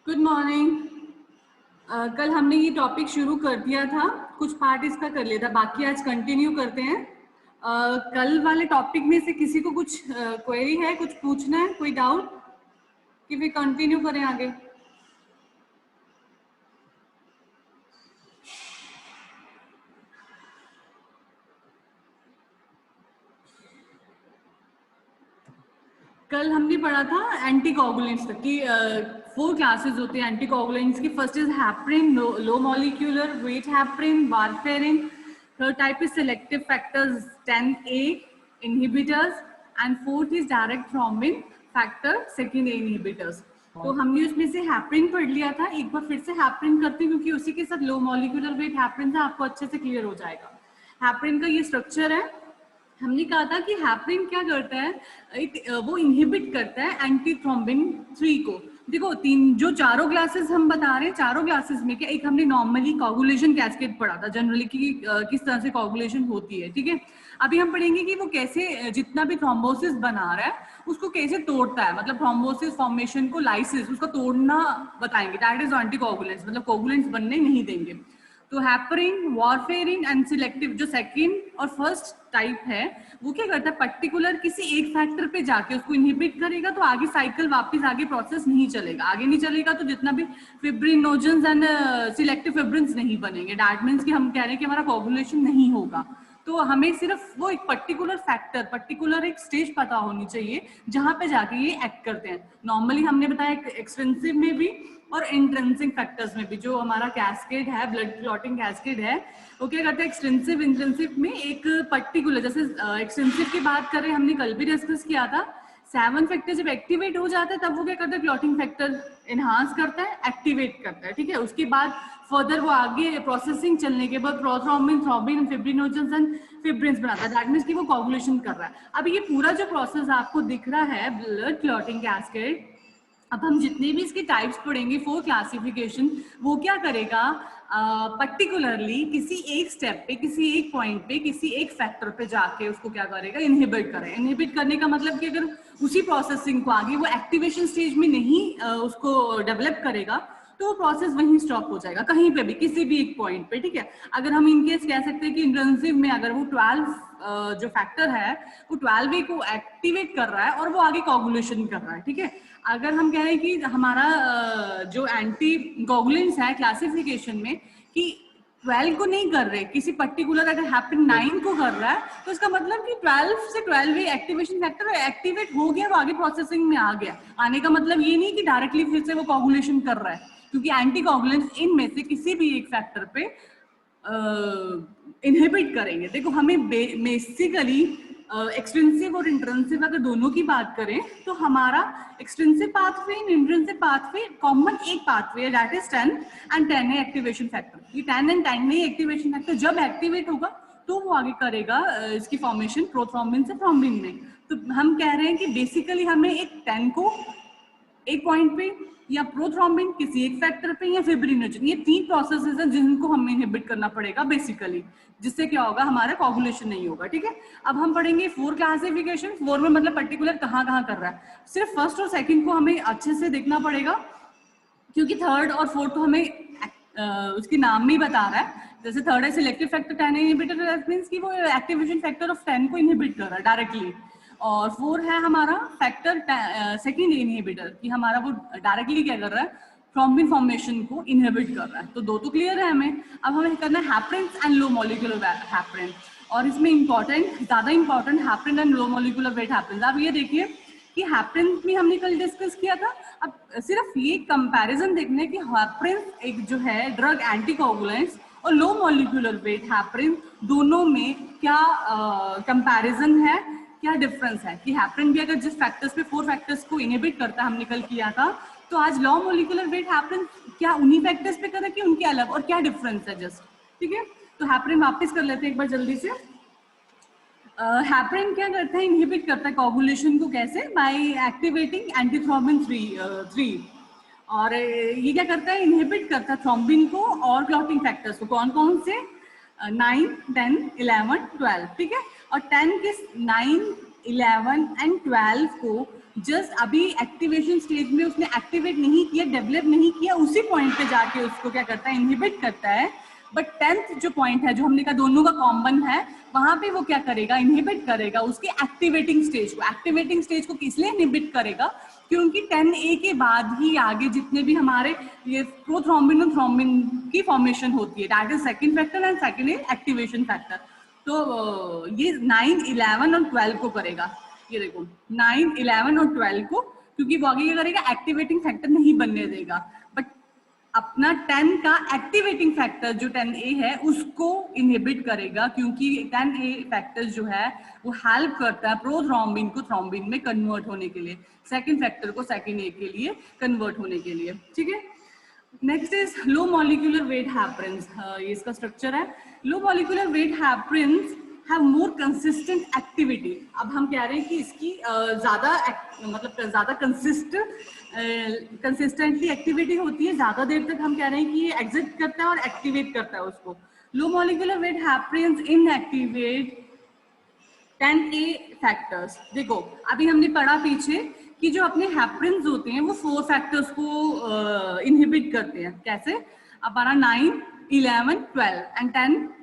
Good morning. कल हमने ये टॉपिक शुरू कर दिया था, कुछ पार्ट इसका कर लिया था, बाकी आज कंटिन्यू करते हैं। कल वाले टॉपिक में से किसी को कुछ क्वेरी है, कुछ पूछना है, कोई डाउट कि फिर कंटिन्यू करें आगे? कल हमने पढ़ा था एंटीकोगुलेंट्स तक की। 4 क्लासेस होते हैं एंटीकोगुलेंट्स की। First is heparin, low molecular weight heparin, warfarin. Third type is selective factors 10A inhibitors and fourth is direct thrombin factor 2A inhibitors. तो हमने उसमें से हैप्रिन पढ़ लिया था, एक बार फिर से हैप्रिन करते हैं क्योंकि उसी के साथ लो मॉलिक्यूलर वेट हैप्रिन था, आपको अच्छे से क्लियर हो जाएगा। हैप्रिन का ये स्ट्रक्चर है। हमने कहा था कि हैप्रिन क्या करता है, वो इनहिबिट करता है एंटी थ्रोम्बिन 3 को। देखो जो चारों क्लासेस हम बता रहे हैं, चारों क्लासेस में क्या, एक हमने नॉर्मली कोगुलेशन कैस्केड पढ़ा था जनरली कि किस तरह से कोगुलेशन होती है, ठीक है। अभी हम पढ़ेंगे कि वो कैसे जितना भी थ्रोम्बोसिस बना रहा है उसको कैसे तोड़ता है, मतलब थ्रोम्बोसिस फॉर्मेशन को, लाइसिस उसका तोड़ना बताएंगे। दैट इज एंटीकोगुलेंट्स, मतलब कोगुलेंट्स बनने नहीं देंगे। तो हैपरिन, वारफेरिन एंड सिलेक्टिव जो सेकंड और फर्स्ट टाइप है, वो क्या करता है, पर्टिकुलर किसी एक फैक्टर पे जाके उसको इनहिबिट करेगा तो आगे साइकिल वापस आगे प्रोसेस नहीं चलेगा, आगे नहीं चलेगा तो जितना भी फिब्रिनोजेंस एंड सिलेक्टिव फिब्रिन्स नहीं बनेंगे। दैट मीन्स कि हम कह रहे हैं कि हमारा कोगुलेशन नहीं होगा। तो हमें सिर्फ वो एक पर्टिकुलर फैक्टर, पर्टिकुलर एक स्टेज पता होनी चाहिए जहां पे जाके ये एक्ट करते हैं। नॉर्मली हमने बताया एक्सटेंसिव में भी और इंट्रिंसिक फैक्टर्स में भी। जो हमारा कैस्केड है, ब्लड क्लॉटिंग कैस्केड है, वो क्या करते हैं, एक्सटेंसिव इंट्रिंसिक में एक पर्टिकुलर, जैसे एक्सटेंसिव की बात करें, हमने कल भी डिस्कस किया था, 7 फैक्टर जब एक्टिवेट हो जाता है तब वो क्या करता है, क्लॉटिंग फैक्टर एनहांस करता है, एक्टिवेट करता है, ठीक है। उसके बाद फर्दर वो आगे प्रोसेसिंग चलने के बाद प्रोथ्रोम्बिन, थ्रोम्बिन, फिब्रिनोजेंस एंड फिब्रिन्स बनाता है। दैट मीन्स कि वो कोगुलेशन कर रहा है। अब ये पूरा जो प्रोसेस आपको दिख रहा है, ब्लड क्लॉटिंग कैस्केड, अब हम जितने भी इसके टाइप्स पढ़ेंगे, 4 क्लासिफिकेशन, वो क्या करेगा, पर्टिकुलरली किसी एक स्टेप पे, किसी एक पॉइंट पे, किसी एक फैक्टर पे जाके उसको क्या करेगा, इनहिबिट करेगा। इनहिबिट करने का मतलब कि अगर उसी प्रोसेसिंग को आगे वो एक्टिवेशन स्टेज में नहीं उसको डेवलप करेगा तो वो प्रोसेस वहीं स्टॉप हो जाएगा, कहीं पे भी, किसी भी एक पॉइंट पे, ठीक है। अगर हम इनकेस कह सकते हैं कि इंट्रिंसिक में अगर वो 12 जो फैक्टर है वो 12A को एक्टिवेट कर रहा है और वो आगे कोगुलेशन कर रहा है, ठीक है। अगर हम कह रहे हैं कि हमारा जो एंटी कोगुलेंट्स है क्लासिफिकेशन में कि 12 को नहीं कर रहे, किसी पर्टिकुलर अगर हैपन 9 को कर रहा है तो इसका मतलब कि 12 से 12 एक्टिवेशन फैक्टर एक्टिवेट हो गया, वो आगे प्रोसेसिंग में आ गया। आने का मतलब ये नहीं कि डायरेक्टली फिर से वो कोगुलेशन कर रहा है, क्योंकि एंटी कोगुलेंट्स इनमें से किसी भी एक फैक्टर पे इनहिबिट करेंगे। देखो हमें बेसिकली एक्सटेंसिव और इंट्रिंसिक अगर दोनों की बात करें तो हमारा extensive pathway, intrinsic pathway, common एक पाथवे है, that is 10 and 10A activation factor. ये 10 एंड 10A एक्टिवेशन फैक्टर जब एक्टिवेट होगा तो वो आगे करेगा इसकी फॉर्मेशन प्रोथ्रोम्बिन से थ्रोम्बिन में। तो हम कह रहे हैं कि बेसिकली हमें एक 10 को एक पॉइंट पे, या प्रोथ्रोम्बिन किसी एक फैक्टर पे, या फिब्रिनोजन, ये 3 प्रोसेसेस हैं जिनको हमें इनहिबिट करना पड़ेगा बेसिकली, जिससे क्या होगा, हमारा कोगुलेशन नहीं होगा, ठीक है। अब हम पढ़ेंगे 4 क्लासिफिकेशन। 4 में मतलब पर्टिकुलर कहाँ कहाँ कर रहा है, सिर्फ फर्स्ट और सेकंड को हमें अच्छे से देखना पड़ेगा, क्योंकि थर्ड और फोर्थ तो हमें उसके नाम में ही बता रहा है। जैसे थर्ड है selective factor 10 inhibitor, that means कि वो एक्टिवेशन फैक्टर ऑफ 10 को इनहिबिट कर रहा है डायरेक्टली। और 4 है हमारा फैक्टर सेकंड इनहिबिटर, कि हमारा वो डायरेक्टली क्या कर रहा है, थ्रोम्बिन फॉर्मेशन को इनहिबिट कर रहा है। तो दो तो क्लियर है हमें। अब हमें करना है heparin and low molecular heparin, और इसमें इंपॉर्टेंट, ज्यादा important heparin and low molecular weight heparin. अब ये देखिए कि हैपरिन भी हमने कल डिस्कस किया था। अब सिर्फ ये कंपैरिजन देखने कि हैपरिन एक जो है ड्रग एंटीकोगुलेंट्स और लो मॉलिक्यूलर वेट हैपरिन, दोनों में क्या कंपैरिजन है, क्या डिफरेंस है, कि हैपरिन भी अगर जिस फैक्टर्स पे 4 फैक्टर्स को इनहिबिट करता है, हमने कल किया था, तो आज लो मॉलिक्यूलर वेट हैपरिन क्या उन्हीं फैक्टर्स पे करे कि उनके अलग, और क्या डिफरेंस है जस्ट, ठीक है। तो हैपरिन वापस कर लेते हैं एक बार जल्दी से। हैपरिन क्या करता है, इनहिबिट करता है कोगुलेशन को, कैसे, बाय एक्टिवेटिंग एंटीथ्रोम्बिन 3। और ये क्या करता है, इनहिबिट करता है थ्रोम्बिन को और क्लॉटिंग फैक्टर्स को। कौन कौन से, 9, 10, 11, 12, ठीक है। और 10 के 9, 11 एंड 12 को जस्ट अभी एक्टिवेशन स्टेज में उसने एक्टिवेट नहीं किया, डेवलप नहीं किया, उसी पॉइंट पे जाके उसको क्या करता है, इनहिबिट करता है। बट 10th जो पॉइंट है, जो हमने कहा दोनों का कॉमन है, वहां पे वो क्या करेगा, इनहिबिट करेगा उसके एक्टिवेटिंग स्टेज को। एक्टिवेटिंग स्टेज को किस लिए इनहिबिट करेगा, क्योंकि 10A के बाद ही आगे जितने भी हमारे ये प्रोथ्रोम्बिन और थ्रोम्बिन की फॉर्मेशन होती है, that is second factor, and second is activation factor. तो ये 9, 11 और 12 को करेगा। ये देखो 9, 11 और 12 को, क्योंकि वो आगे क्या करेगा, एक्टिवेटिंग फैक्टर नहीं बनने देगा। बट अपना 10 का एक्टिवेटिंग फैक्टर जो 10A है उसको इनहिबिट करेगा, क्योंकि 10A फैक्टर जो है वो हेल्प करता है प्रोथ्रोम्बिन को थ्रोम्बिन में कन्वर्ट होने के लिए, सेकंड फैक्टर को सेकंड A के लिए कन्वर्ट होने के लिए। ठीक है, next is low molecular weight heparins. ये इसका स्ट्रक्चर है। Low molecular weight heparins have more consistent activity। अब हम कह रहे हैं कि इसकी ज्यादा कंसिस्टेंटली एक्टिविटी होती है, ज्यादा देर तक हम कह रहे हैं कि ये एग्जिट करता है और एक्टिवेट करता है उसको। Low molecular weight heparins inactivate 10A factors. देखो अभी हमने पढ़ा पीछे कि जो अपने हैपरिन्स होते हैं वो 4 फैक्टर्स को इनहिबिट करते हैं। कैसे, अब हमारा 9, 11, 12 एंड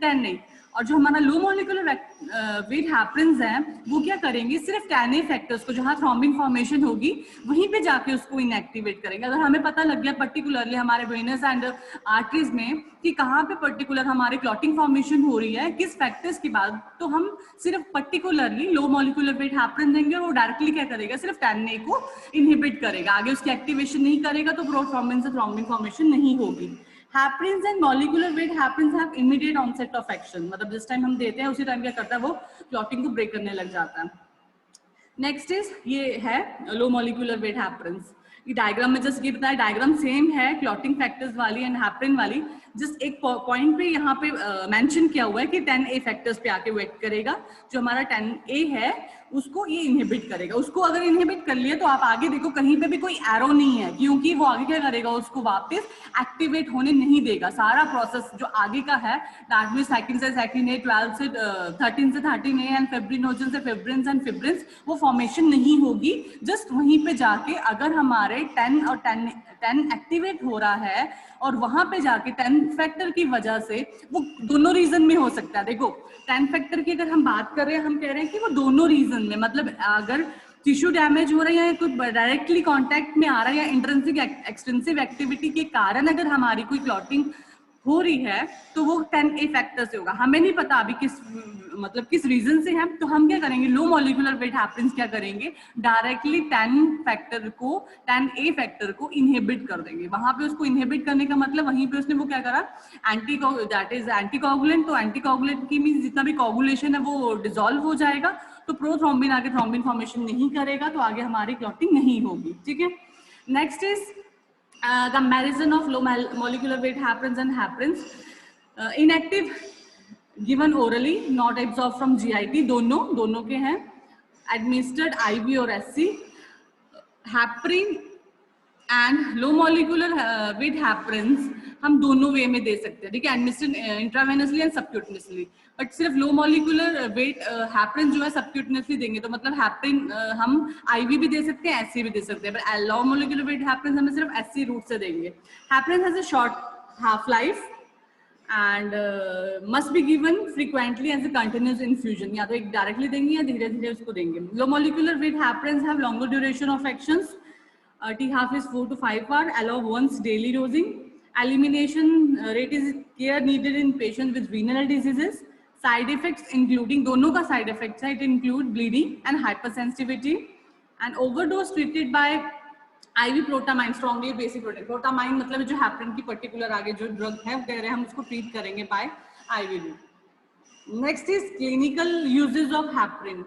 10A। और जो हमारा लो मॉलिक्यूलर वेट हैपरिन्स हैं वो क्या करेंगे, सिर्फ 10A फैक्टर्स को, जहां थ्रोम्बिन फॉर्मेशन होगी वहीं पे जाके उसको इनएक्टिवेट करेंगे। अगर हमें पता लग गया पर्टिकुलरली हमारे वेनस एंड आर्टरीज में कि कहाँ पे पर्टिकुलर हमारे क्लॉटिंग फॉर्मेशन हो रही है, किस फैक्टर्स के बाद, तो हम सिर्फ पर्टिकुलरली लो मॉलिक्यूलर वेट हैपरिन देंगे और वो डायरेक्टली क्या करेगा, सिर्फ 10A को इनहिबिट करेगा, आगे उसकी एक्टिवेशन नहीं करेगा, तो प्रोथ्रोम्बिन से थ्रोम्बिन फॉर्मेशन नहीं होगी। Heparins and molecular weight heparins have immediate onset of action, मतलब जिस टाइम हम देते हैं उसी टाइम क्या करता है, वो क्लॉटिंग को ब्रेक करने लग जाता है। नेक्स्ट इज ये है लो मॉलिक्यूलर वेट हैपरिन्स। ये डायग्राम में जस्ट ये बताया, डायग्राम सेम है क्लॉटिंग फैक्टर्स वाली एंड हैपरिन वाली, जस्ट एक पॉइंट पे यहाँ पे मेंशन किया हुआ है कि 10A फैक्टर्स पे आके वेट करेगा। जो हमारा 10A है उसको ये इनहिबिट करेगा। उसको अगर इनहिबिट कर लिया तो आप आगे देखो कहीं पे भी कोई एरो नहीं है, क्योंकि वो आगे क्या करेगा, उसको वापस एक्टिवेट होने नहीं देगा। सारा प्रोसेस जो आगे का है, दैट मींस सेकंड से सेकंड A, 12 से 13 से 13A एंड फिब्रिनोजन से फिब्रिन्स एंड फिब्रिन्स, वो फॉर्मेशन नहीं होगी। जस्ट वहीं पे जाके अगर हमारे 10 और 10 एक्टिवेट हो रहा है और वहां पे जाके 10 फैक्टर की वजह से, वो दोनों रीजन में हो सकता है। देखो 10 फैक्टर की अगर हम बात कर रहे हैं, हम कह रहे हैं कि वो दोनों रीजन में, मतलब अगर टिश्यू डैमेज हो रहा है या कुछ डायरेक्टली कांटेक्ट में आ रहा है या इंट्रिंसिक एक्सटेंसिव एक्टिविटी के कारण अगर हमारी कोई क्लॉटिंग हो रही है, तो वो 10A फैक्टर से होगा। हमें नहीं पता अभी किस रीजन से है, तो हम क्या करेंगे, लो मॉलिक्यूलर वेट हैपरिन्स क्या करेंगे, डायरेक्टली 10A फैक्टर को इनहिबिट कर देंगे। वहां पे उसको इनहिबिट करने का मतलब वहीं पे उसने वो क्या करा, दैट इज एंटीकोगुलेंट। तो एंटीकोगुलेंट की मींस जितना भी कोगुलेशन है वो डिसॉल्व हो जाएगा, तो प्रोथ्रोम्बिन आगे थ्रोम्बिन फॉर्मेशन नहीं करेगा, तो आगे हमारी क्लॉटिंग नहीं होगी। ठीक है, next is the mechanism of low molecular weight happens and happens inactive given orally, not absorbed from GIT, दोनों के हैं, administered IV और SC। heparin and low molecular weight heparins हम दोनों वे में दे सकते हैं। ठीक है, administered intravenously and subcutaneously. But सिर्फ लो मॉलिक्यूलर वेट हैपरिन जो है सबक्यूटेनियसली देंगे, तो मतलब हैपरिन हम IV भी दे सकते हैं, SC भी दे सकते हैं, but low molecular weight heparin हमें सिर्फ SC रूट से देंगे। Heparin has a short half life and must be given frequently as a continuous infusion, या तो एक डायरेक्टली देंगे या धीरे धीरे उसको देंगे। Low molecular weight heparins have longer duration of actions, T half is 4 to 5 hours, allow once daily dosing. Elimination rate is care needed in patients with renal diseases. Side effects including, दोनों का side effects है, it include bleeding and hypersensitivity, and overdose treated by IV protamine, strongly basic protein। protamine मतलब जो heparin की particular आगे जो drug है वो कह रहे हैं हम उसको ट्रीट करेंगे by IV route। Next is clinical uses of heparin.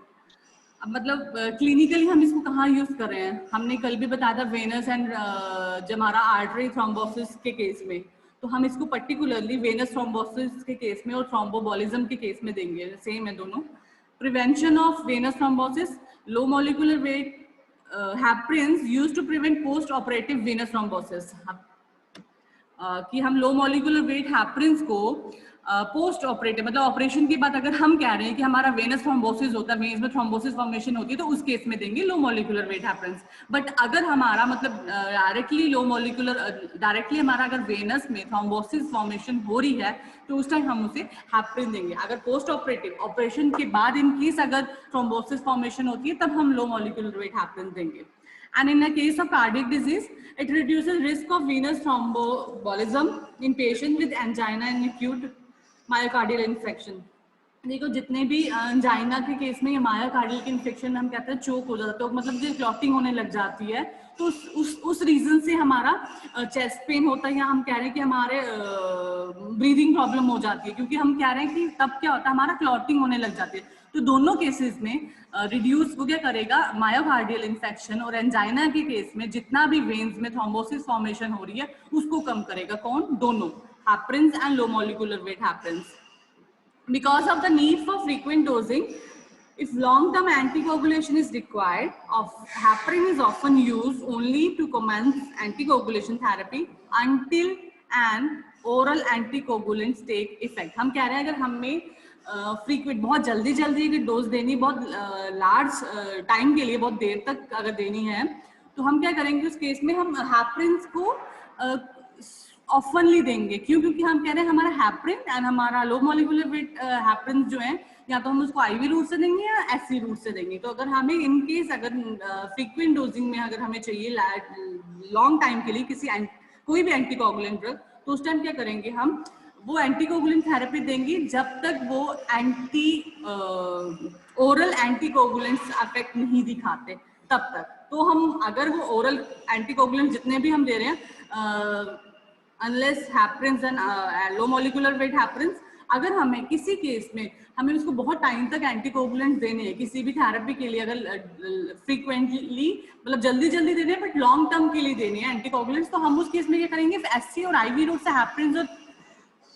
अब मतलब क्लिनिकली हम इसको कहाँ यूज कर रहे हैं, हमने कल भी बताया था वेनस एंड जब हमारा आर्टरी थ्रोम्बोसिस के केस में, तो हम इसको पर्टिकुलरली वेनस थ्रोम्बोसिस के केस में और थ्रोम्बोबॉलिज्म के केस में देंगे, सेम है दोनों। Prevention of venous thrombosis, low molecular weight heparins used to prevent post operative venous thrombosis. कि हम लो मॉलिक्यूलर वेट हैपरिन्स को पोस्ट ऑपरेटिव मतलब ऑपरेशन के बाद अगर हम कह रहे हैं कि हमारा वेनस थ्रोम्बोसिस होता है, वेन्स में थ्रोम्बोसिस फॉर्मेशन होती है, तो उस केस में देंगे low molecular wait happens. But अगर हमारा मतलब डायरेक्टली हमारा अगर वेनस में थ्रोम्बोसिस फॉर्मेशन हो रही है तो उस टाइम हम उसे हैप्रिन देंगे। अगर पोस्ट ऑपरेटिव ऑपरेशन के बाद इन केस अगर थ्रोम्बोसिस फॉर्मेशन होती है तब हम लो मॉलिक्यूलर वेट हैपेंस देंगे। And in the case of cardiac disease, it reduces risk of venous thromboembolism in patients with angina and acute myocardial infarction। देखो जितने भी अंजाइना के केस में मायोकार्डियल इन्फेक्शन हम कहते हैं चोक हो जाता है, तो मतलब जो क्लॉटिंग होने लग जाती है, तो उस रीजन से हमारा चेस्ट पेन होता है, या हम कह रहे हैं कि हमारे ब्रीदिंग प्रॉब्लम हो जाती है, क्योंकि हम कह रहे हैं कि तब क्या होता है हमारा क्लॉटिंग होने लग जाती है। तो दोनों केसेस में रिड्यूस वो क्या करेगा, मायोकार्डियल इन्फेक्शन और एंजाइना के केस में जितना भी वेन्स में थ्रोम्बोसिस फॉर्मेशन हो रही है उसको कम करेगा। कौन? दोनों, happens and low molecular wait happens. Because of the need for frequent dosing, if long-term anticoagulation is required, heparin is often used only to commence anticoagulation therapy until an oral anticoagulants take effect। हम कह रहे हैं अगर हमें frequent बहुत जल्दी अगर dose देनी, बहुत लार्ज टाइम के लिए, बहुत देर तक अगर देनी है, तो हम क्या करेंगे उस केस में हम हैपरिन्स को ऑफनली देंगे। क्यों? क्योंकि हम कह रहे हैं हमारा हैपरिन एंड हमारा लो मॉलिक्यूलर वेट हैपरिन जो है, या तो हम उसको आईवी रूट से देंगे या एससी रूट से देंगे। तो अगर हमें इन केस अगर फ्रीक्वेंट डोजिंग में अगर हमें चाहिए लॉन्ग टाइम के लिए कोई भी एंटीकोगुलेंट ड्रग, तो उस टाइम क्या करेंगे, हम वो एंटीकोगुलेंट थेरेपी देंगे जब तक वो ओरल एंटीकोगुलेंट्स अफेक्ट नहीं दिखाते तब तक। तो हम अगर वो ओरल एंटीकोगुलेंट जितने भी हम दे रहे हैं, unless heparins and low molecular weight heparins, अगर हमें किसी केस में हमें उसको बहुत टाइम तक एंटीकोगुलेंट देने हैं किसी भी थेरेपी के लिए, अगर फ्रीक्वेंटली मतलब जल्दी देने हैं बट लॉन्ग टर्म के लिए देने हैं एंटीकोगुलेंट्स, तो हम उस केस में क्या करेंगे, एससी और आईवी रूट से हैपरिन्स और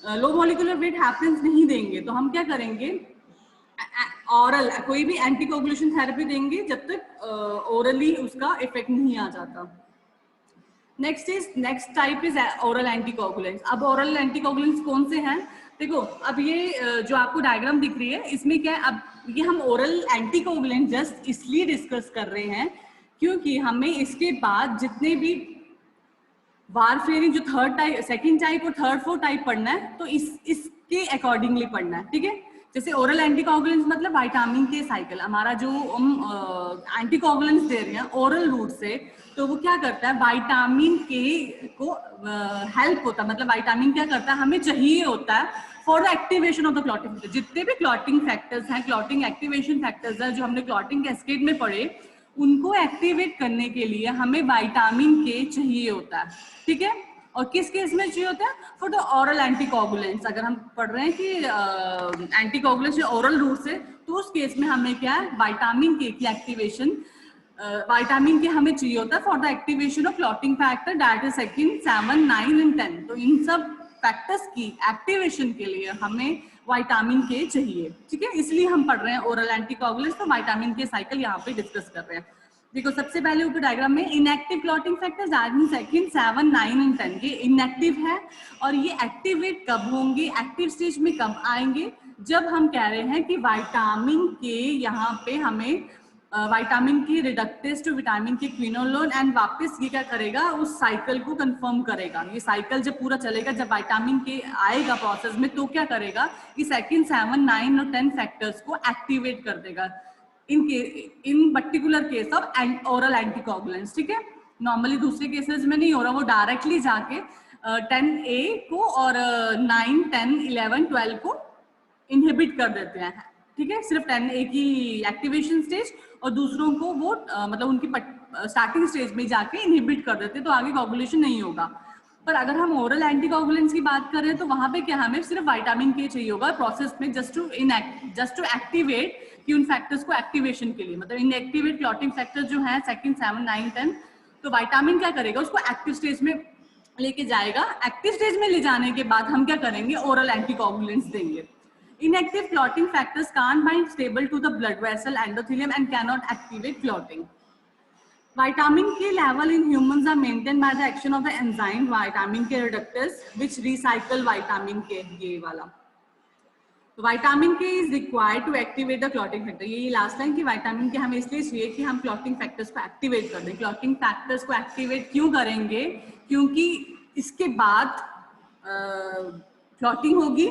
लो मॉलिक्यूलर वेट हैपरिन्स नहीं देंगे। तो हम क्या करेंगे, ऑरल कोई भी एंटीकोगुलेशन थेरेपी देंगे जब तक ओरली उसका इफेक्ट नहीं आ जाता। Next type is oral anticoagulants. अब ओरल एंटीकोगुलेंट्स कौन से हैं? देखो अब ये जो आपको डायग्राम दिख रही है इसमें क्या है, अब ये हम ओरल एंटीकोगुलेंट जस्ट इसलिए डिस्कस कर रहे हैं क्योंकि हमें इसके बाद जितने भी वारफेरिन जो थर्ड टाइप, सेकंड टाइप और थर्ड फोर्थ टाइप पढ़ना है, तो इसके अकॉर्डिंगली पढ़ना है, ठीक है। जैसे ओरल एंटीकोगुलेंट्स मतलब विटामिन के साइकिल, हमारा जो हम एंटीकोगुलेंट्स दे रहे हैं ओरल रूट से, तो वो क्या करता है, विटामिन के को हेल्प होता है, मतलब विटामिन क्या करता है, हमें चाहिए होता है for the activation of the clotting factor. जितने भी क्लॉटिंग फैक्टर्स हैं, क्लॉटिंग एक्टिवेशन फैक्टर्स हैं जो हमने क्लॉटिंग कैस्केड में पढ़े, उनको एक्टिवेट करने के लिए हमें विटामिन के चाहिए होता है, ठीक है। और किस केस में चाहिए होता है, फॉर द ओरल एंटीकोगुलेंट्स। अगर हम पढ़ रहे हैं कि एंटीकोगुलेंट्स ओरल रूट से, तो उस केस में हमें क्या है, विटामिन के की एक्टिवेशन, विटामिन के हमें चाहिए होता है for the activation of clotting factor डायटोसेकिन 7, 9 एंड 10। तो इन सब फैक्टर्स की एक्टिवेशन के लिए हमें विटामिन के चाहिए, ठीक है। इसलिए हम पढ़ रहे हैं ओरल एंटीकोगुलेंट्स, तो विटामिन के साइकिल यहाँ पे डिस्कस कर रहे हैं। देखो सबसे पहले ऊपर डायग्राम में इनएक्टिव क्लॉटिंग फैक्टर्स डायटोसेकिन 7, 9 एंड 10 ये इनएक्टिव है, और ये एक्टिवेट कब होंगे, एक्टिव स्टेज में कब आएंगे, जब हम कह रहे हैं कि विटामिन के यहाँ पे हमें विटामिन की रिडक्टेज टू विटामिन के क्विनोलोन, एंड वापस ये क्या करेगा, उस साइकिल को कंफर्म करेगा। ये साइकिल जब पूरा चलेगा, जब विटामिन के आएगा प्रोसेस में, तो क्या करेगा कि सेकंड 7, 9 और 10 फैक्टर्स को एक्टिवेट कर देगा इन particular case of oral anticoagulants, ठीक है। नॉर्मली दूसरे केसेस में नहीं हो रहा, वो डायरेक्टली जाके 10A को और 9, 10, 11, 12 को इनहिबिट कर देते हैं, ठीक है। सिर्फ 10A की एक्टिवेशन स्टेज और दूसरों को वो मतलब उनकी स्टार्टिंग स्टेज में जाके इनहिबिट कर देते हैं, तो आगे कोगुलेशन नहीं होगा। पर अगर हम ओरल एंटीकोगुलेंट्स की बात कर रहे हैं, तो वहां पे क्या हमें सिर्फ विटामिन के चाहिए होगा प्रोसेस में, जस्ट टू एक्टिवेट कि उन फैक्टर्स को एक्टिवेशन के लिए, मतलब इनएक्टिवेट क्लॉटिंग फैक्टर जो है सेकंड 7, 9, 10, तो विटामिन क्या करेगा, उसको एक्टिव स्टेज में लेके जाएगा। एक्टिव स्टेज में ले जाने के बाद हम क्या करेंगे, ओरल एंटीकोगुलेंट्स देंगे। Inactive clotting factors can't bind stable to the blood vessel endothelium and cannot activate clotting. Vitamin K level in humans are maintained by the action of the enzyme vitamin K reductase, which recycle vitamin K, ये वाला, vitamin K is required to activate the clotting factor. ये last line कि vitamin K हमें इसलिए चाहिए कि हम clotting factors को एक्टिवेट कर दें। क्लॉटिंग फैक्टर्स को एक्टिवेट क्यों करेंगे? क्योंकि इसके बाद क्लॉटिंग होगी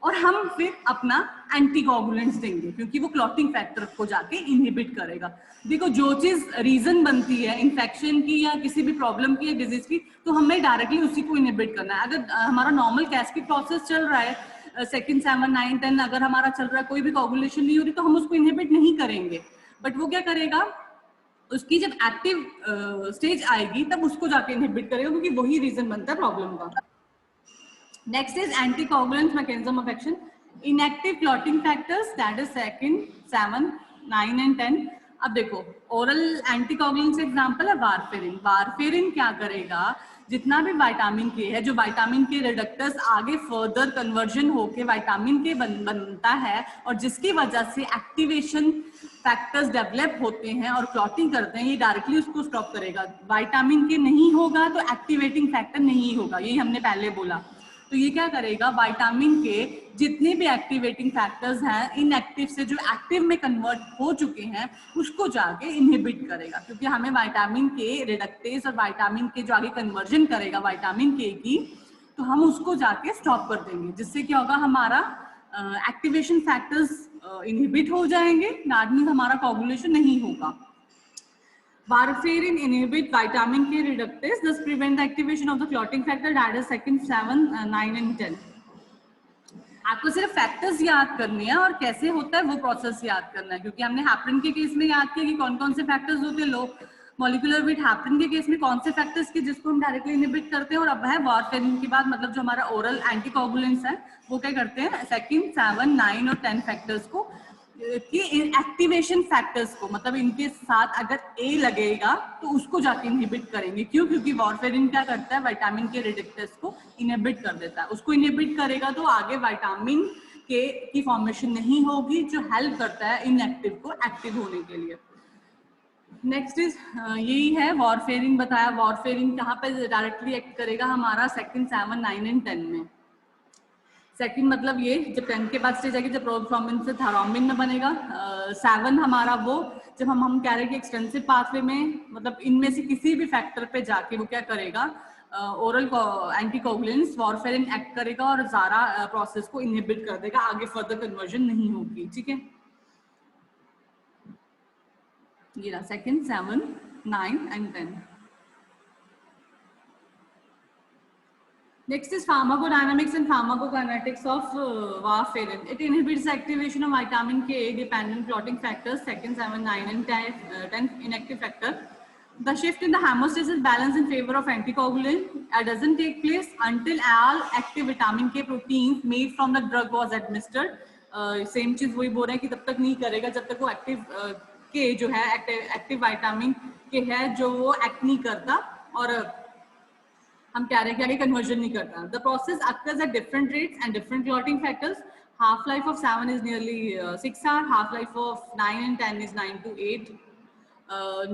और हम फिर अपना एंटीकोगुलेंट्स देंगे, क्योंकि वो क्लॉटिंग फैक्टर को जाके इनहिबिट करेगा। देखो, जो चीज रीजन बनती है इन्फेक्शन की या किसी भी प्रॉब्लम की या डिजीज की, तो हमें डायरेक्टली उसी को इनहिबिट करना है। अगर हमारा नॉर्मल कैस्केड प्रोसेस चल रहा है, सेकंड 7, 9, 10 अगर हमारा चल रहा है, कोई भी कोगुलेशन नहीं हो रही, तो हम उसको इनहिबिट नहीं करेंगे। बट वो क्या करेगा, उसकी जब एक्टिव स्टेज आएगी तब उसको जाके इनहिबिट करेगा, क्योंकि वही रीजन बनता है प्रॉब्लम का। Next is anticoagulant mechanism of action. Inactive clotting factors, that is second 7, 9 and 10। अब देखो, ओरल एंटीकोगुलेंट एग्जांपल है वारफेरिन। वारफेरिन क्या करेगा, जितना भी विटामिन के है, जो विटामिन के रिडक्टर्स आगे फर्दर कन्वर्जन होके विटामिन के बनता है और जिसकी वजह से एक्टिवेशन फैक्टर्स डेवलप होते हैं और क्लॉटिंग करते हैं, ये डायरेक्टली उसको स्टॉप करेगा। विटामिन के नहीं होगा तो एक्टिवेटिंग फैक्टर नहीं होगा, यही हमने पहले बोला। तो ये क्या करेगा, विटामिन के जितने भी एक्टिवेटिंग फैक्टर्स हैं, इनएक्टिव से जो एक्टिव में कन्वर्ट हो चुके हैं, उसको जाके इनहिबिट करेगा। क्योंकि हमें विटामिन के रिडक्टेज और विटामिन के जो आगे कन्वर्जन करेगा विटामिन के की, तो हम उसको जाके स्टॉप कर देंगे, जिससे क्या होगा, हमारा एक्टिवेशन फैक्टर्स इनहिबिट हो जाएंगे, दैट मींस हमारा कोगुलेशन नहीं होगा। Warfarin inhibit vitamin K reductase, thus prevent the activation of the clotting factor, that is second 7, 9 and 10. आपको सिर्फ फैक्टर्स याद करने हैं और कैसे होता है वो प्रोसेस याद करना है, क्योंकि हमने हैपरिन के केस में याद किया कि कौन कौन से फैक्टर्स होते हैं। लो मॉलिक्यूलर वेट हैपरिन के केस में कौन से फैक्टर्स के जिसको हम डायरेक्टली इनहिबिट करते हैं। और अब है वारफेरिन के बाद, मतलब जो हमारा ओरल एंटीकोगुलेंट्स है, वो क्या करते हैं, सेकंड 7, 9 और 10 फैक्टर्स को कि एक्टिवेशन फैक्टर्स को, मतलब इनके साथ अगर ए लगेगा तो उसको जाके इनहिबिट करेंगे। क्यों? क्योंकि वारफेरिन क्या करता है, विटामिन के रिडक्टर्स को इनहिबिट कर देता है। उसको इनहिबिट करेगा तो आगे विटामिन के की फॉर्मेशन नहीं होगी, जो हेल्प करता है इनएक्टिव को एक्टिव होने के लिए। नेक्स्ट इज यही है, वारफेरिन बताया। वारफेरिन कहाँ पे डायरेक्टली एक्ट करेगा, हमारा सेकंड 7, 9 एंड 10 में। सेकंड मतलब ये जब 10 के बाद स्टेज आएगी, जब प्रोथ्रोम्बिन से थायरोम्बिन में बनेगा। 7 हमारा वो जब हम कह रहे हैं कि एक्सटेंसिव पाथवे में, मतलब इनमें से किसी भी फैक्टर पे जाके वो क्या करेगा, ओरल एंटीकोगुलेंट्स वारफेरिन एक्ट करेगा और सारा प्रोसेस को इनहिबिट कर देगा, आगे फर्दर कन्वर्जन नहीं होगी। ठीक है, ये रहा second 7, 9 and 10। Next is pharmacodynamics and pharmacokinetics of warfarin. It inhibits the activation of vitamin K dependent clotting factors, second 7, 9 and 10 inactive factor. The shift in the homeostasis balance in favor of anticoagulant doesn't take place until all active vitamin K proteins made from the drug was administered. Same चीज वही बोल रहे हैं कि तब तक नहीं करेगा जब तक वो एक्टिव के जो है एक्टिव विटामिन के है जो वो एक्ट नहीं करता और हम कह रहे हैं कि आगे कन्वर्जन नहीं करता। The process occurs at different rates and different clotting factors. Half life of 7 is nearly 6 hours, half life of 9 and 10 is 9 to 8,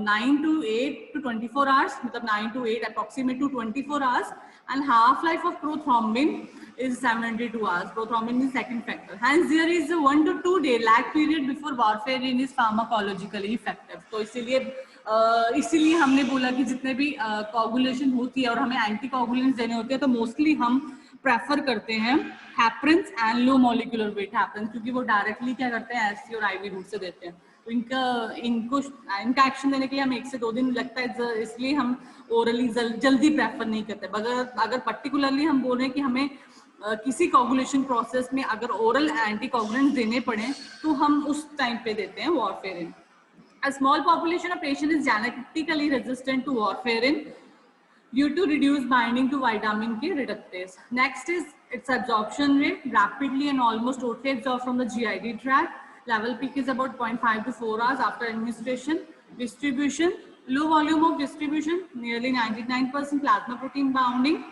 9 to 8 to 24 hours, मतलब 9 to 8 approximate to 24 hours, and half life of prothrombin is 72 hours. Prothrombin is second factor. Hence there is a 1 to 2 day lag period before warfarin is pharmacologically effective. तो इसीलिए हमने बोला कि जितने भी coagulation होती है और हमें एंटी कोगुलेंट्स देने होते हैं तो मोस्टली हम प्रेफर करते हैं हैपरिन्स एंड लो मॉलिक्यूलर वेट हैपरिन्स, क्योंकि वो डायरेक्टली क्या करते हैं, एससी और आईवी रूट से देते हैं। तो इनका एक्शन देने के लिए हमें 1 से 2 दिन लगता है, इसलिए हम ओरली जल्दी प्रेफर नहीं करते। अगर पर्टिकुलरली हम बोल रहे हैं कि हमें किसी कोगुलेशन प्रोसेस में अगर ओरल एंटी कोगुलेंट्स देने पड़े तो हम उस टाइम पे देते हैं warfarin. A small population of patients is genetically resistant to warfarin due to reduced binding to vitamin K reductase. Next is its absorption rate, rapidly and almost totally absorbed from the GID tract. Level peak is about 0.5 to 4 hours after administration. Distribution, low volume of distribution, nearly 99% plasma protein bounding.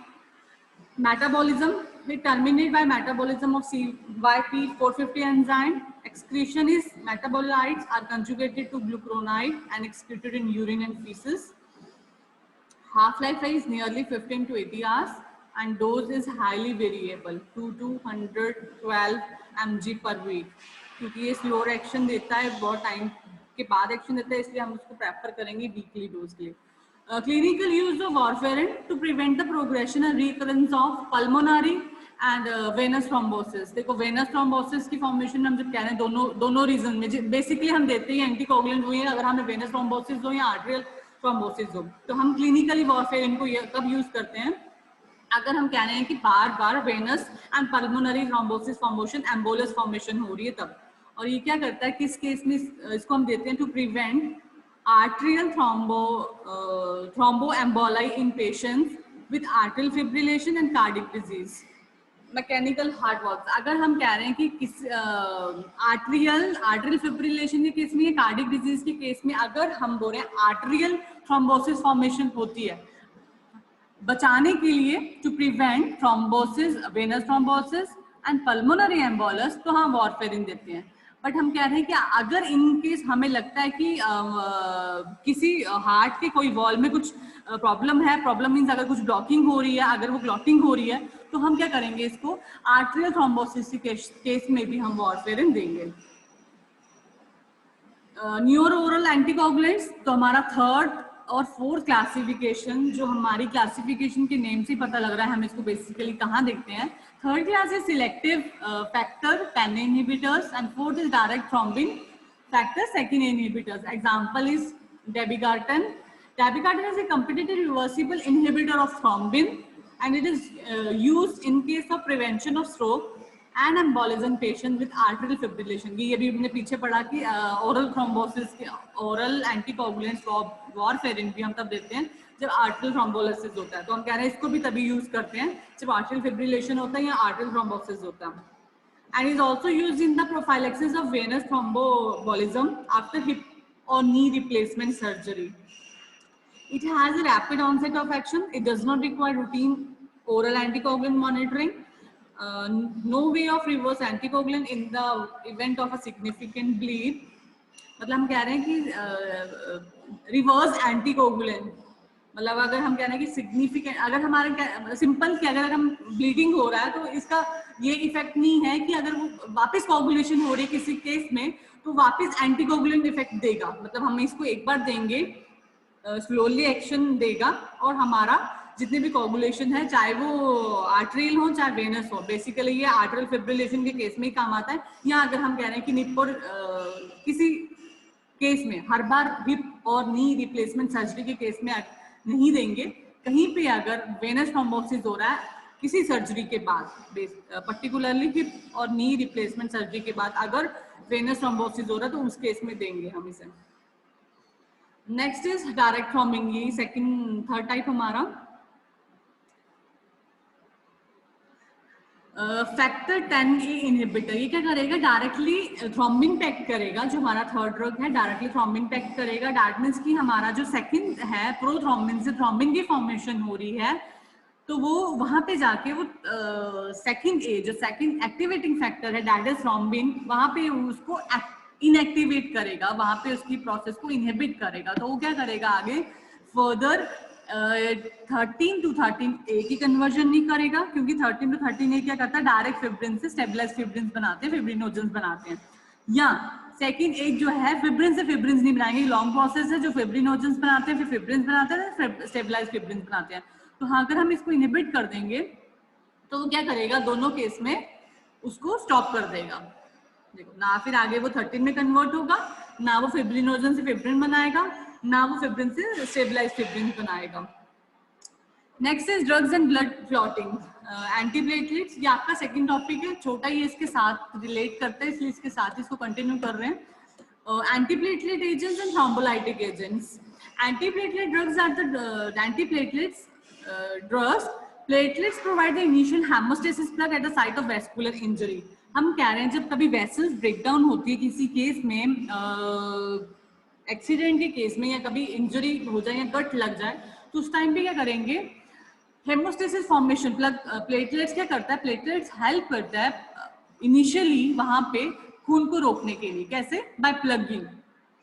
Metabolism, it terminates by metabolism of CYP450 enzyme. Excretion is metabolites are conjugated to glucuronide and excreted in urine and feces. Half-life is nearly 15 to 80 hours and dose is highly variable, 2 to 100, 12 mg पर week, क्योंकि ये slower action देता है, बहुत time के बाद action देता है, इसलिए हम उसको प्रेफर करेंगे वीकली डोज के लिए. Clinical use of warfarin to prevent the progression and recurrence of pulmonary and venous thrombosis. देखो venous thrombosis की फॉर्मेशन हम जब कह रहे हैं दोनों रीजन में बेसिकली हम देते हैं एंटीकोगुलेंट हुई है, अगर हमें venous thrombosis हो या arterial thrombosis हो, तो हम क्लिनिकली warfarin को कब यूज करते हैं, अगर हम कह रहे हैं कि बार बार venous and pulmonary thrombosis formation, embolus formation हो रही है तब. और ये क्या करता है, किस केस में इसको हम देते हैं, to prevent arterial thromboemboli in patients with atrial fibrillation and cardiac disease. Mechanical heart valve, अगर हम कह रहे हैं कि किस आर्टरियल फिब्रिलेशन के केस में या कार्डिक डिजीज के केस में अगर हम बोल रहे हैं आर्टरियल थ्रोम्बोसिस फॉर्मेशन होती है, बचाने के लिए to prevent thrombosis, venous thrombosis and pulmonary embolus, तो हम वॉरफेरिन देते हैं. बट हम कह रहे हैं कि अगर इन केस हमें लगता है कि किसी हार्ट के कोई वॉल में कुछ प्रॉब्लम है, प्रॉब्लम मीन्स अगर कुछ ब्लॉकिंग हो रही है, अगर वो क्लॉटिंग हो रही है, तो हम क्या करेंगे, इसको आर्टरियल थ्रोम्बोसिस के केस में भी हम वॉरफेरिन देंगे. न्यूरो ओरल एंटीकोगुलेंट्स, तो हमारा थर्ड और फोर्थ क्लासिफिकेशन, जो हमारी क्लासिफिकेशन के नेम से पता लग रहा है हम इसको बेसिकली कहाँ देखते हैं. Third class is selective factor ten inhibitors and fourth is direct thrombin factor second inhibitors. Example is dabigatran. Dabigatran is a competitive reversible inhibitor of thrombin and it is used in case of prevention of stroke and embolism patient with arterial fibrillation. ये भी हमने पीछे पढ़ा कि oral thrombosis के oral anticoagulants warfarin भी हम तब देते हैं जब arterial thrombolysis होता है. तो हम कह रहे हैं इसको भी तभी यूज करते हैं जब arterial fibrillation होता है या arterial thrombosis होता है. And is also used in the prophylaxis of venous thromboembolism after hip or knee replacement surgery. It has a rapid onset of action. It does not require routine oral anticoagulant monitoring. No way of reverse anticoagulant in the event of a significant bleed. मतलब हम कह रहे हैं कि reverse anticoagulant, मतलब अगर हम कह रहे हैं कि सिग्निफिकेंट, अगर हमारा सिंपल कि अगर हम ब्लीडिंग हो रहा है तो इसका ये इफेक्ट नहीं है कि अगर वो वापस कोगुलेशन हो रही है किसी केस में तो वापस एंटीकोगुलेंट इफेक्ट देगा. मतलब हम इसको एक बार देंगे, स्लोली एक्शन देगा और हमारा जितने भी कोगुलेशन है, चाहे वो आर्टरियल हो चाहे वेनस हो, बेसिकली ये आर्टरियल फिब्रिलेशन के केस में ही काम आता है. या अगर हम कह रहे हैं कि निप और किसी केस में हर बार हिप और नी रिप्लेसमेंट सर्जरी के केस में नहीं देंगे, कहीं पे अगर वेनस थ्रोम्बोसिस हो रहा है किसी सर्जरी के बाद, पर्टिकुलरली हिप और नी रिप्लेसमेंट सर्जरी के बाद अगर वेनस थ्रोम्बोसिस हो रहा है तो उस केस में देंगे हम इसे. नेक्स्ट इज डायरेक्ट थ्रोम्बिंग, ये सेकंड थर्ड टाइप हमारा. फैक्टर 10A इनहिबिटर, ये क्या करेगा, डायरेक्टली थ्रोम्बिन पैक्ट करेगा. जो हमारा थर्ड ड्रग है डायरेक्टली थ्रोम्बिन पैक्ट करेगा. दैट मीन्स कि हमारा जो सेकंड है प्रोथ्रोम्बिन से थ्रोम्बिन की फॉर्मेशन हो रही है, तो वो वहां पे जाके वो सेकंड ए जो सेकंड एक्टिवेटिंग फैक्टर है दैट इज थ्रोम्बिन, वहां पे उसको इनएक्टिवेट करेगा, वहां पे उसकी प्रोसेस को इनहिबिट करेगा. तो वो क्या करेगा, आगे फर्दर 13 to 13A की कन्वर्जन नहीं करेगा, क्योंकि 13 to 13A क्या करता है, डायरेक्ट फिब्रिन से स्टेबलाइज फिब्रिन बनाते हैं, फिब्रिनोजेंस बनाते हैं. या सेकंड एक जो है फिब्रिन से फिब्रिन नहीं बनाएंगे, लॉन्ग प्रोसेस है, जो फिब्रिनोजेंस बनाते हैं फिर फिब्रिन बनाते हैं, स्टेबलाइज फिब्रिन बनाते हैं. तो हाँ, अगर हम इसको इनहिबिट कर देंगे तो वो क्या करेगा, दोनों केस में उसको स्टॉप कर देगा. देखो ना, फिर आगे वो 13 में कन्वर्ट होगा, ना वो फिब्रिनोजन से फिब्रिन बनाएगा, ना वो फिब्रिन से स्टेबलाइज फिब्रिन बनाएगा. Next is drugs and blood clotting, antiplatelets. ये आपका सेकंड टॉपिक है, छोटा ही इसके साथ रिलेट करते हैं, इसलिए इसके साथ इसको कंटिन्यू कर रहे हैं. Antiplatelet agents and thrombolytic agents. Antiplatelet drugs are the antiplatelets drugs. Platelets provide the initial hemostasis plug at the site of vascular injury. हम कह रहे हैं जब कभी वेसल्स ब्रेकडाउन होती है किसी केस में, एक्सीडेंट के केस में, या कभी इंजरी हो जाए या कट लग जाए, तो उस टाइम पे क्या करेंगे, हेमोस्टेसिस फॉर्मेशन प्लग प्लेटलेट्स क्या करता है, प्लेटलेट्स हेल्प करता है इनिशियली वहां पे खून को रोकने के लिए. कैसे, बाय प्लगिंग.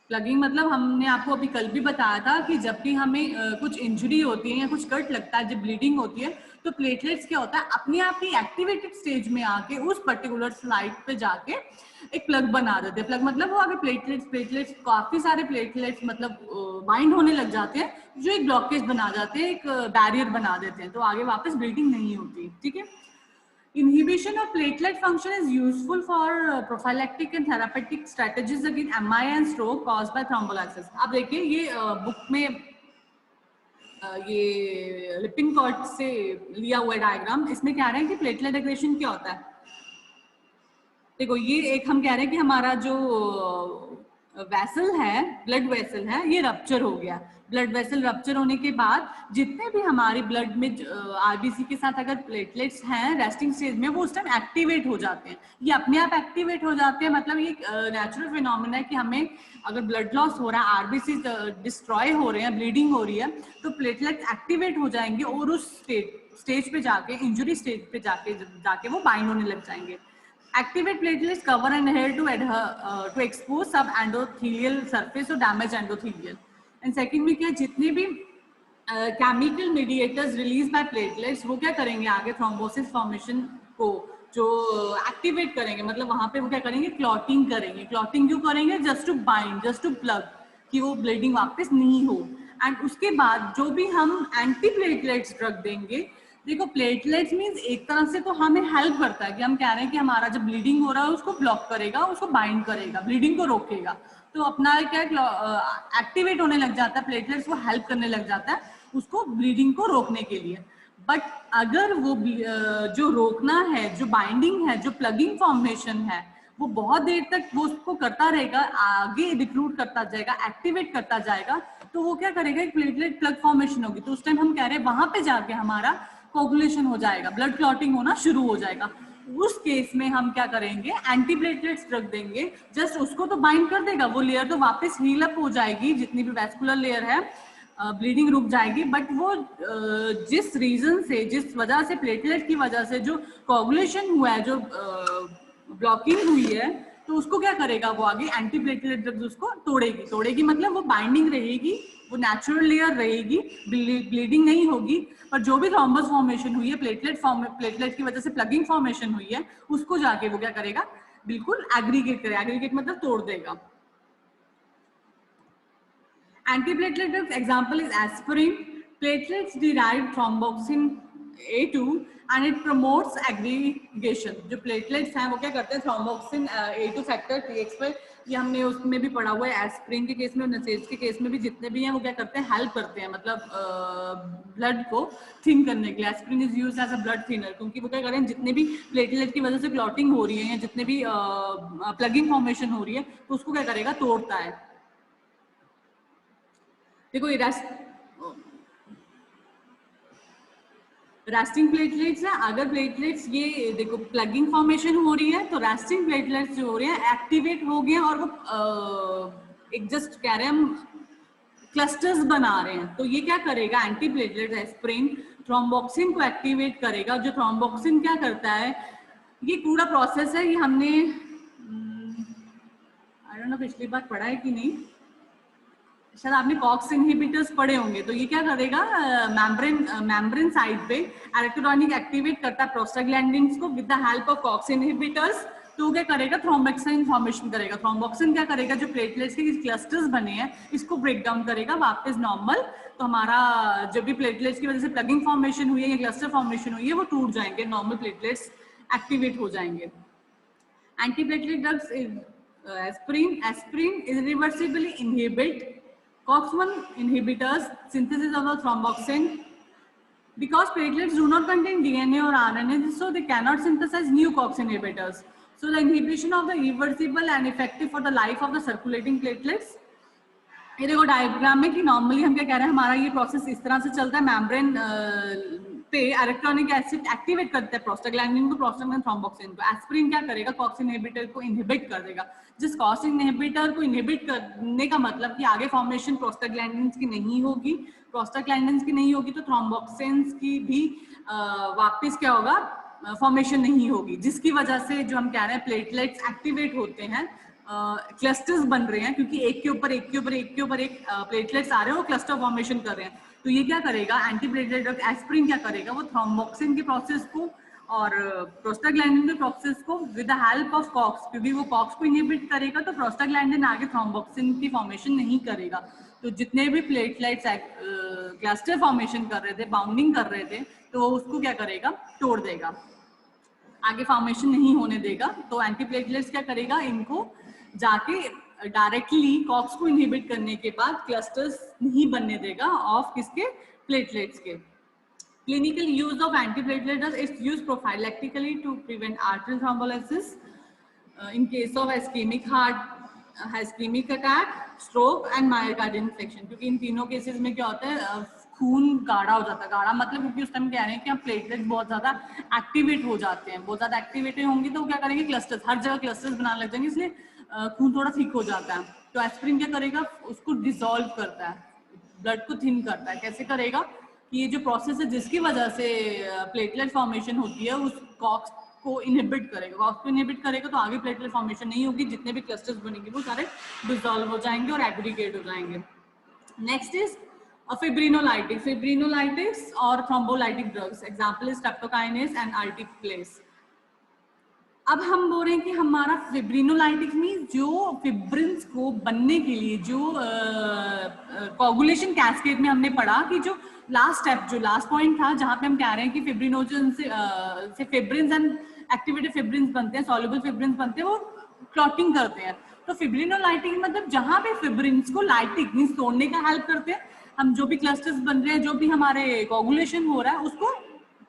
प्लगिंग मतलब हमने आपको अभी कल भी बताया था कि जब भी हमें कुछ इंजरी होती है या कुछ कट लगता है, जब ब्लीडिंग होती है, तो प्लेटलेट्स क्या होता है, अपने आप ही एक्टिवेटेड स्टेज में आके उस पर्टिकुलर साइट पे जाके एक प्लग बना देते हैं। प्लग मतलब वो आगे प्लेटलेट्स काफी सारे प्लेटलेट्स मतलब बाइंड होने लग जाते हैं, जो एक ब्लॉकेज बना जाते हैं, एक बैरियर बना देते हैं, तो आगे वापस ब्लीडिंग नहीं होती। ठीक है। Inhibition of platelet function is useful for prophylactic and therapeutic strategies against MI and stroke caused by thrombolysis. आप देखिए ये बुक में ये लिपिंकॉट से लिया हुआ डायग्राम, इसमें कह रहे हैं कि प्लेटलेट एग्रेशन क्या होता है। देखो ये एक हम कह रहे हैं कि हमारा जो वेसल है, ब्लड वेसल है, ये रप्चर हो गया। ब्लड वेसल रप्चर होने के बाद जितने भी हमारी ब्लड में आरबीसी के साथ अगर प्लेटलेट्स हैं रेस्टिंग स्टेज में, वो उस टाइम एक्टिवेट हो जाते हैं। ये अपने आप एक्टिवेट हो जाते हैं, मतलब ये नेचुरल फिनोमेना है कि हमें अगर ब्लड लॉस हो रहा है, आरबीसी डिस्ट्रॉय हो रहे हैं, ब्लीडिंग हो रही है, तो प्लेटलेट्स एक्टिवेट हो जाएंगे और उस स्टेज पे जाके, इंजुरी स्टेज पे जाके वो बाइंड होने लग जाएंगे। Activate platelets cover and adhere to expose subendothelial surface or damage endothelial. And second में क्या, जितने भी chemical mediators released by platelets वो क्या करेंगे आगे thrombosis formation को जो एक्टिवेट करेंगे, मतलब वहां पे वो क्या करेंगे, क्लॉटिंग करेंगे। क्लॉटिंग क्यों करेंगे? Just to bind, just to plug, कि वो ब्लीडिंग वापस नहीं हो। एंड उसके बाद जो भी हम एंटी प्लेटलेट्स ड्रग देंगे, देखो प्लेटलेट्स मींस एक तरह से तो हमें हेल्प करता है कि हम कह रहे हैं कि हमारा जब ब्लीडिंग हो रहा है उसको ब्लॉक करेगा, उसको बाइंड करेगा, ब्लीडिंग को रोकेगा, तो अपना क्या एक्टिवेट होने लग जाता है, प्लेटलेट्स को हेल्प करने लग जाता है उसको ब्लीडिंग को रोकने के लिए। बट अगर वो जो रोकना है, जो बाइंडिंग है, जो प्लगिंग फॉर्मेशन है, वो बहुत देर तक वो उसको करता रहेगा, आगे रिक्रूट करता जाएगा, एक्टिवेट करता जाएगा, तो वो क्या करेगा, एक प्लेटलेट प्लग फॉर्मेशन होगी। तो उस टाइम हम कह रहे हैं वहां पे जाके हमारा कोगुलेशन हो जाएगा, ब्लड क्लॉटिंग होना शुरू हो जाएगा। उस केस में हम क्या करेंगे, एंटीप्लेटलेट्स ड्रग देंगे, जस्ट उसको तो बाइंड कर देगा, वो लेयर तो वापस हील अप हो जाएगी, जितनी भी वैस्कुलर लेयर है, ब्लीडिंग रुक जाएगी। बट वो जिस रीजन से, जिस वजह से, प्लेटलेट की वजह से जो कोगुलेशन हुआ है, जो ब्लॉकिंग हुई है, तो उसको क्या करेगा, वो आगे एंटीप्लेटलेट ड्रग्स उसको तोड़ेगी मतलब वो बाइंडिंग रहेगी, वो नेचुरल लेयर रहेगी, ब्लीडिंग नहीं होगी। पर जो भी थ्रोम्बस फॉर्मेशन हुई है, प्लेटलेट की वजह से प्लगिंग फॉर्मेशन हुई है, उसको जाके वो क्या करेगा, बिल्कुल एग्रीगेट करेगा। एग्रीगेट मतलब तोड़ देगा। Antiplatelet drugs example is aspirin. Platelets derive thromboxane A2 and it promotes aggregation. जो प्लेटलेट्स हैं वो क्या करते हैं, थ्रोम्बोक्सिन A2 फैक्टर TX पे, ये हमने उसमें भी पढ़ा हुआ है, एस्पिरिन के केस में, नसेज के केस में भी, जितने भी हैं वो क्या करते हैं, हेल्प करते हैं, मतलब ब्लड को थिन करने के लिए। Aspirin is used as a blood thinner, क्योंकि वो क्या करें, जितने भी प्लेटलेट की वजह से क्लॉटिंग हो रही है या जितने भी प्लगिंग फॉर्मेशन हो रही है, तो उसको क्या करेगा, तोड़ता है। देखो रेस्टिंग प्लेटलेट्स है, अगर प्लेटलेट्स ये देखो प्लगिंग फॉर्मेशन हो रही है, तो रेस्टिंग प्लेटलेट्स जो हो रहे हैं एक्टिवेट हो गए और वो एक जस्ट कह रहे हैं हम क्लस्टर्स बना रहे हैं, तो ये क्या करेगा, एंटी प्लेटलेट एस्पिरिन थ्रोम्बोक्सिन को एक्टिवेट करेगा। जो थ्रोम्बोक्सिन क्या करता है, ये पूरा प्रोसेस है, ये हमने आई डोंट नो पिछली बार पढ़ा है कि नहीं, शायद आपने कॉक्स इनहिबिटर्स पढ़े होंगे। तो ये क्या करेगा, मेम्ब्रेन साइड पे इलेक्ट्रॉनिक एक्टिवेट करता है प्रोस्टाग्लैंडिन्स को with the help of COX inhibitors. तो क्या करेगा, थ्रोम्बोक्सिन फॉर्मेशन करेगा। थ्रोम्बोक्सिन क्या करेगा, जो प्लेटलेट्स के क्लस्टर्स बने हैं इसको ब्रेक डाउन करेगा वापस नॉर्मल। तो हमारा जब भी प्लेटलेट्स की वजह से प्लगिंग फॉर्मेशन हुई है या क्लस्टर फॉर्मेशन हुई है, वो टूट जाएंगे, नॉर्मल प्लेटलेट्स एक्टिवेट हो जाएंगे। Antiplatelet drugs aspirin irreversibly inhibit COX-1 inhibitors synthesis of the thromboxane. Because platelets do not contain DNA or RNA, so they cannot synthesize new COX inhibitors. So the inhibition of the irreversible and effective for the life of the circulating platelets. ये देखो diagram में कि normally हम क्या कह रहे हैं, हमारा ये प्रोसेस इस तरह से चलता है, मेम्ब्रेन पे इलेक्ट्रॉनिक एसिड एक्टिवेट करता है प्रोस्टाग्लैंडिन को, प्रोस्टाग्लैंडिन थ्रोम्बोक्सिन को। एस्पिरिन क्या करेगा, कॉक्स इनहिबिटर को इनहिबिट कर देगा। जिस कॉक्स इनहिबिटर को इनहिबिट करने का मतलब कि आगे फॉर्मेशन प्रोस्टाग्लैंडिन की नहीं होगी, प्रोस्टाग्लैंडिन की नहीं होगी तो थ्रोम्बोक्सिन्स की भी वापस क्या होगा, फॉर्मेशन नहीं होगी, जिसकी वजह से जो हम कह रहे हैं प्लेटलेट्स एक्टिवेट होते हैं क्लस्टर्स बन रहे हैं, क्योंकि एक के ऊपर एक के ऊपर एक के ऊपर एक प्लेटलेट्स आ रहे हैं, वो क्लस्टर फॉर्मेशन कर रहे हैं। तो ये क्या करेगा, एंटी प्लेटलेट ड्रग एस्पिरिन क्या करेगा, वो थ्रोम्बोक्सिन के प्रोसेस को और प्रोस्टाग्लैंडिन के प्रोसेस को with the help of COX, क्योंकि वो कॉक्स को इनहिबिट करेगा तो प्रोस्टाग्लैंडिन आगे थ्रोम्बोक्सिन की फॉर्मेशन नहीं करेगा। तो जितने भी प्लेटलेट्स क्लस्टर फॉर्मेशन कर रहे थे, बाउंडिंग कर रहे थे, तो वो उसको क्या करेगा, तोड़ देगा, आगे फॉर्मेशन नहीं होने देगा। तो एंटीप्लेटलेट्स क्या करेगा, इनको जाके डायरेक्टली कॉक्स को इनहिबिट करने के बाद क्लस्टर्स नहीं बनने देगा ऑफ किसके, प्लेटलेट्स के। Clinical use of antiplatelets is used prophylactically to prevent arterial thrombolysis in case of ischemic attack, stroke and myocardial infarction, क्योंकि इन तीनों केसेस में क्या होता है, खून गाढ़ा हो जाता है। गाढ़ा मतलब क्योंकि उस टाइम कह रहे हैं कि प्लेटलेट बहुत ज्यादा एक्टिवेट हो जाते हैं, बहुत ज्यादा एक्टिवेटेड होंगे तो क्या करेंगे, क्लस्टर्स, हर जगह क्लस्टर्स बनाने लग जाएंगे, इसलिए खून थोड़ा थिक हो जाता है। तो एस्पिरिन क्या करेगा, उसको डिसॉल्व करता है, ब्लड को थिन करता है। कैसे करेगा कि ये जो प्रोसेस है जिसकी वजह से प्लेटलेट फॉर्मेशन होती है, उस कॉक्स को इनहिबिट करेगा। कॉक्स को इनहिबिट करेगा तो आगे प्लेटलेट फॉर्मेशन नहीं होगी, जितने भी क्लस्टर्स बनेंगे वो सारे डिसॉल्व हो जाएंगे और एग्रीगेट हो जाएंगे। Next is fibrinolytics. फिब्रिनोलाइटिक्स और thrombolytic drugs, example is streptokinase and alteplase. अब हम बोल रहे हैं कि हमारा फिब्रिनोलाइटिक्स मीन जो फिब्रिन्स को बनने के लिए जो कोगुलेशन कैस्केड में हमने पढ़ा कि जो लास्ट स्टेप, जो लास्ट पॉइंट था जहां पे हम कह रहे हैं कि फिब्रिनोजन से फिब्रिन्स एंड एक्टिवेटेड फिब्रिन्स बनते हैं, सॉल्युबल फिब्रिन्स बनते हैं, वो क्लॉटिंग करते हैं। तो फिब्रिनोलाइटिक मतलब जहां पे फिब्रिन्स को लाइटिक मीन्स तोड़ने का हेल्प करते हैं, हम जो भी क्लस्टर्स बन रहे हैं, जो भी हमारे कोगुलेशन हो रहा है उसको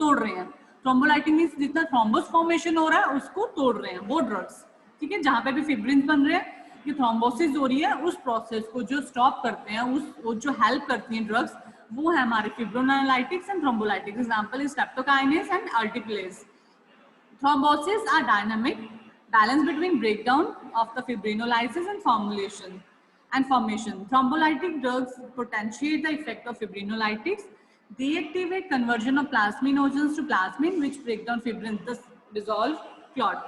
तोड़ रहे हैं। थ्रोम्बोलाइटिक मींस जितना थ्रोम्बोस फॉर्मेशन हो रहा है उसको तोड़ रहे हैं वो ड्रग्स, ठीक है। जहां पे भी फिब्रिन्स बन रहे हैं, ये थ्रोम्बोसिस हो रही है, उस प्रोसेस को जो स्टॉप करते हैं, वो जो हेल्प करती हैं ड्रग्स, वो है हमारे fibrinolytics and thrombolytics. Example is streptokinase and alteplase. Thrombosis are dynamic, balance between breakdown of the fibrinolysis and formation. Thrombolytic drugs potentiate the effect of fibrinolytics. They activate conversion of plasminogens to plasmin, which break down fibrins, thus dissolve clot.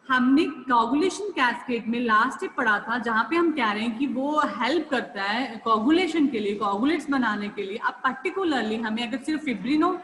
हमने coagulation cascade में last पढ़ा था, जहां पे हम कह रहे हैं कि वो हेल्प करता है कोगुलेशन के लिए, कोगुलेट्स बनाने के लिए। अब पर्टिकुलरली हमें अगर सिर्फ फिब्रिनो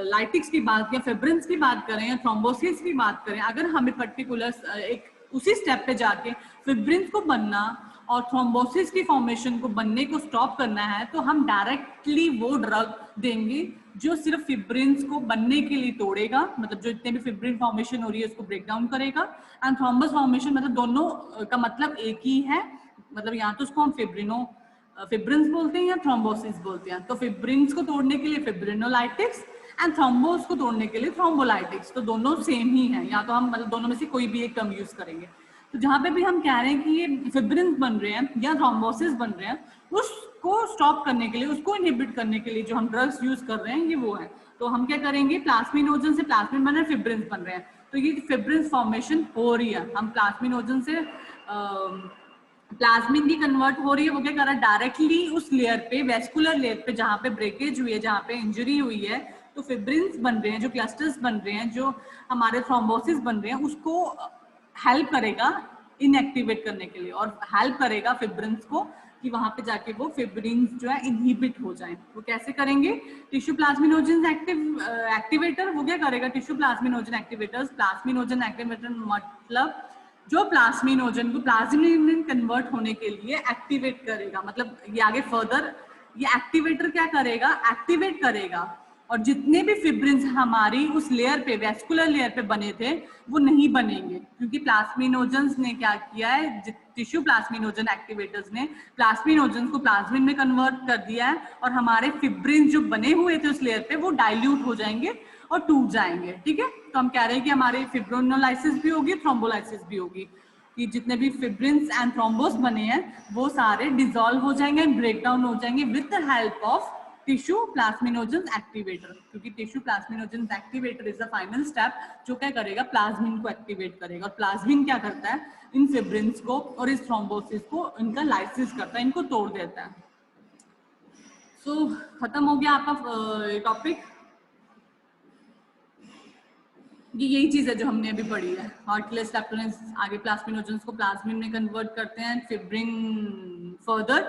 लाइटिक्स की बात या फिब्रिन्स की बात करें या थ्रोम्बोसिस की बात करें, अगर हमें पर्टिकुलर एक उसी स्टेप पे जाके फिब्रिन्स को बनना और थ्रोम्बोसिस की फॉर्मेशन को बनने को स्टॉप करना है, तो हम डायरेक्टली वो ड्रग देंगे जो सिर्फ फिब्रिन्स को बनने के लिए तोड़ेगा, मतलब जो इतने भी फिब्रिन फॉर्मेशन हो रही है उसको ब्रेक डाउन करेगा। एंड थ्रोम्बस फॉर्मेशन मतलब दोनों का मतलब एक ही है, मतलब यहाँ तो उसको हम फिब्रिन्स बोलते हैं या थ्रोम्बोसिस बोलते हैं। तो फिब्रिन्स को तोड़ने के लिए फिब्रिनोलाइटिक्स एंड थ्रोम्बोस को तोड़ने के लिए थ्रोम्बोलाइटिक्स, तो दोनों सेम ही है, या तो हम मतलब दोनों में से कोई भी एक टर्म यूज करेंगे। तो जहां पे भी हम कह रहे हैं कि ये फिब्रिन्स बन रहे हैं या थ्रोम्बोसिस बन रहे हैं, उसको स्टॉप करने के लिए, उसको इनहिबिट करने के लिए जो हम ड्रग्स यूज कर रहे हैं ये वो है। तो हम क्या करेंगे, प्लाज्मिनोजन से प्लाज्मिन बन रहे हैं, फिब्रिन्स बन रहे हैं, तो ये फिब्रिन्स फॉर्मेशन हो रही है, हम प्लाज्मिनोजन से प्लाज्मिन की कन्वर्ट हो रही है, वो क्या कर रहा है डायरेक्टली उस लेयर पे, वेस्कुलर लेयर पे जहां पे ब्रेकेज हुई है, जहां पे इंजरी हुई है, तो फिब्रिन्स बन रहे हैं, जो क्लस्टर्स बन रहे हैं, जो हमारे थ्रोम्बोसिस बन रहे हैं, उसको हेल्प करेगा इनएक्टिवेट करने के लिए, और हेल्प करेगा फिब्रिन्स को कि वहां पे जाके वो फिब्रिन्स जो है इनहिबिट हो जाए। वो कैसे करेंगे, टिश्यू प्लाज्मिनोजन एक्टिवेटर, वो क्या करेगा, tissue plasminogen activators, plasminogen activator मतलब जो प्लाज्मिनोजन को प्लाज्मिन में कन्वर्ट होने के लिए एक्टिवेट करेगा, मतलब ये आगे फर्दर ये एक्टिवेटर क्या करेगा, एक्टिवेट करेगा, और जितने भी फिब्रिन्स हमारी उस लेयर पे, वेस्कुलर लेयर पे बने थे, वो नहीं बनेंगे, क्योंकि प्लाज्मिनोजन्स ने क्या किया है, टिश्यू प्लाज्मिनोजन एक्टिवेटर्स ने प्लाज्मिनोजन्स को प्लाज्मिन में कन्वर्ट कर दिया है, और हमारे फिब्रिन्स जो बने हुए थे उस लेयर पे वो डाइल्यूट हो जाएंगे और टूट जाएंगे, ठीक है। तो हम कह रहे हैं कि हमारी फिब्रिनोलाइसिस भी होगी, थ्रोम्बोलाइसिस भी होगी, कि जितने भी फिब्रिन्स एंड थ्रोम्बोस बने हैं वो सारे डिसॉल्व हो जाएंगे, ब्रेक डाउन हो जाएंगे with the help of tissue plasminogen activator, क्योंकि tissue plasminogen activator is the final step जो क्या करेगा, प्लाज्मिन को एक्टिवेट करेगा, और प्लाज्मिन क्या करता है, इन फिब्रिन्स को और इस थ्रोम्बोसिस को इनका लाइसिस करता है, इनको तोड़ देता है। सो खत्म हो गया आपका टॉपिक। ये यही चीज है जो हमने अभी पढ़ी है। हार्टलेस लैक्टोनेस आगे प्लाज्मिनोजेंस को प्लाज्मिन में कन्वर्ट करते हैं, फिर ब्रिंग फर्दर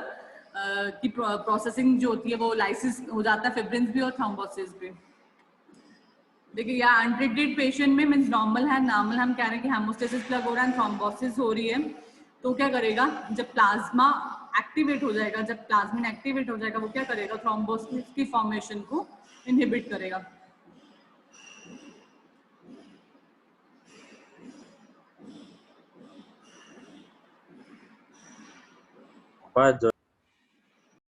की प्रोसेसिंग जो होती है वो लाइसिस हो जाता है, फिब्रिन भी और थ्रोम्बोसिस भी। देखिए या अनट्रीटेड पेशेंट में मीन्स नॉर्मल हम कह रहे हैं कि हेमोस्टेसिस प्लग हो रहा है, थ्रोम्बोसिस हो रही है, तो क्या करेगा, जब प्लाज्मा एक्टिवेट हो जाएगा, जब प्लाज्मिन एक्टिवेट हो जाएगा, वो क्या करेगा, थ्रोम्बोसिस की फॉर्मेशन को इनहिबिट करेगा। बात